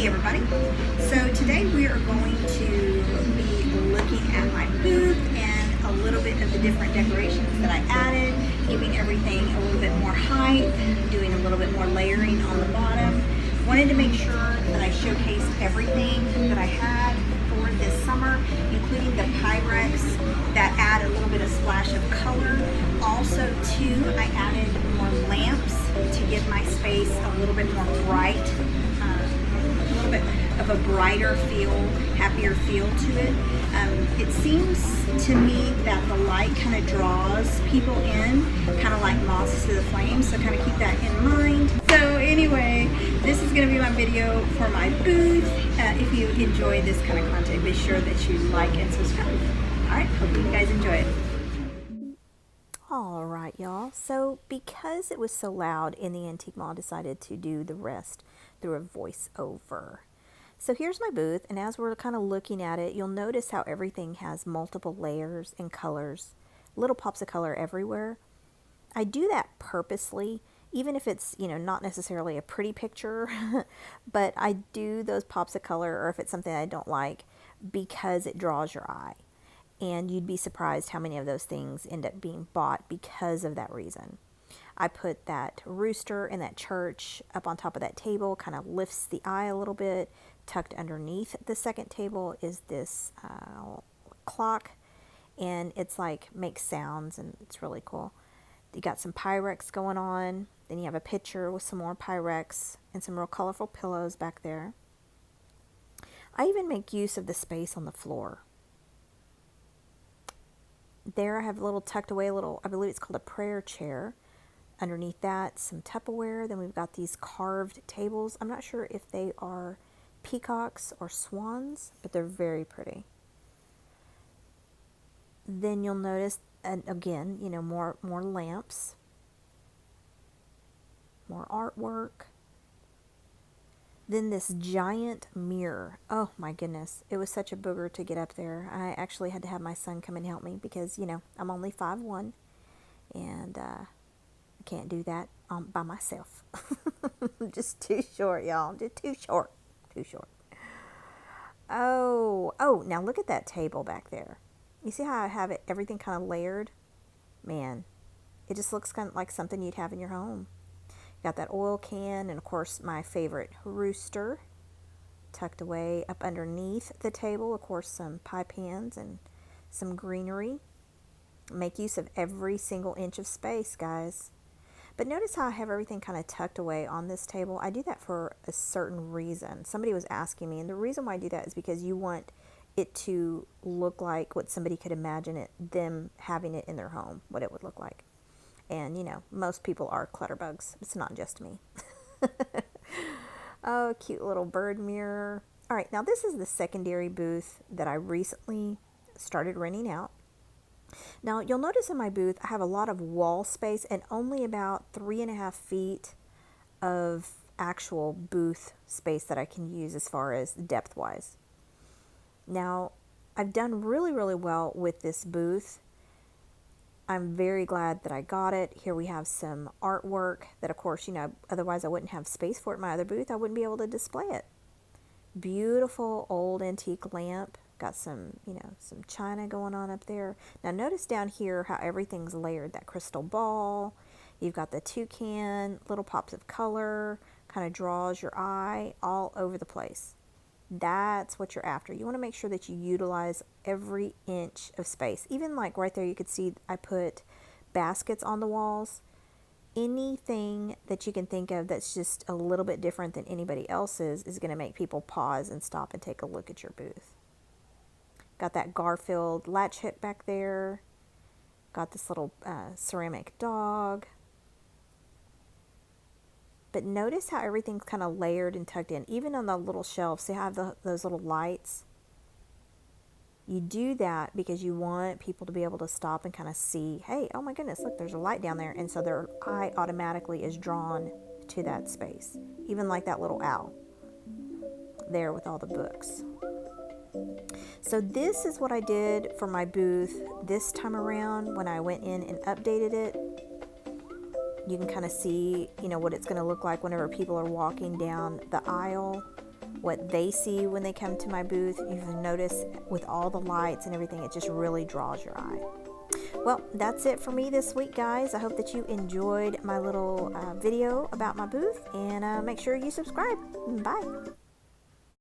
Hey everybody. So today we are going to be looking at my booth and a little bit of the different decorations that I added, giving everything a little bit more height, doing a little bit more layering on the bottom. Wanted to make sure that I showcased everything that I had for this summer, including the Pyrex that add a little bit of splash of color. Also too, I added more lamps to give my space a little bit more bright, a little bit of a brighter feel, happier feel to it. It seems to me that the light kind of draws people in, kind of like moths to the flame, so kind of keep that in mind. So anyway, this is going to be my video for my booth. If you enjoy this kind of content, be sure that you like and subscribe. Alright, hope you guys enjoy it. All right, y'all. So because it was so loud in the antique mall, I decided to do the rest through a voiceover. So here's my booth, and as we're kind of looking at it, you'll notice how everything has multiple layers and colors, little pops of color everywhere. I do that purposely, even if it's, not necessarily a pretty picture, but I do those pops of color, or if it's something I don't like, because it draws your eye. And you'd be surprised how many of those things end up being bought because of that reason. I put that rooster in that church up on top of that table, kind of lifts the eye a little bit. Tucked underneath the second table is this clock, and it's like makes sounds, and it's really cool. You got some Pyrex going on, then you have a picture with some more Pyrex and some real colorful pillows back there. I even make use of the space on the floor. There I have a little tucked away, I believe it's called a prayer chair. Underneath that, some Tupperware. Then we've got these carved tables. I'm not sure if they are peacocks or swans, but they're very pretty. Then you'll notice, and again, more lamps, more artwork. Then this giant mirror. Oh my goodness, it was such a booger to get up there. I actually had to have my son come and help me because, I'm only 5'1", and I can't do that by myself. Just too short, y'all. Just too short. Too short. Oh, now look at that table back there. You see how I have everything kind of layered? Man, it just looks kind of like something you'd have in your home. Got that oil can, and of course my favorite rooster tucked away up underneath the table. Of course, some pie pans and some greenery. Make use of every single inch of space, guys. But notice how I have everything kind of tucked away on this table. I do that for a certain reason. Somebody was asking me, and the reason why I do that is because you want it to look like what somebody could imagine them having it in their home, what it would look like. And, most people are clutterbugs. It's not just me. Oh, cute little bird mirror. All right, now this is the secondary booth that I recently started renting out. Now, you'll notice in my booth, I have a lot of wall space and only about 3.5 feet of actual booth space that I can use as far as depth-wise. Now, I've done really, really well with this booth. I'm very glad that I got it. Here we have some artwork that, of course, otherwise I wouldn't have space for it in my other booth. I wouldn't be able to display it. Beautiful old antique lamp. Got some, some china going on up there. Now notice down here how everything's layered. That crystal ball. You've got the toucan, little pops of color, kind of draws your eye all over the place. That's what you're after. You want to make sure that you utilize every inch of space. Even like right there, you could see I put baskets on the walls. Anything that you can think of that's just a little bit different than anybody else's is going to make people pause and stop and take a look at your booth. Got that Garfield latch hook back there. Got this little ceramic dog. But notice how everything's kind of layered and tucked in. Even on the little shelves, see how I have those little lights? You do that because you want people to be able to stop and kind of see, hey, oh my goodness, look, there's a light down there. And so their eye automatically is drawn to that space. Even like that little owl there with all the books. So this is what I did for my booth this time around when I went in and updated it. You can kind of see, what it's going to look like whenever people are walking down the aisle what they see when they come to my booth. You'll notice with all the lights and everything, it just really draws your eye. Well, that's it for me this week, guys. I hope that you enjoyed my little video about my booth, and make sure you subscribe. Bye.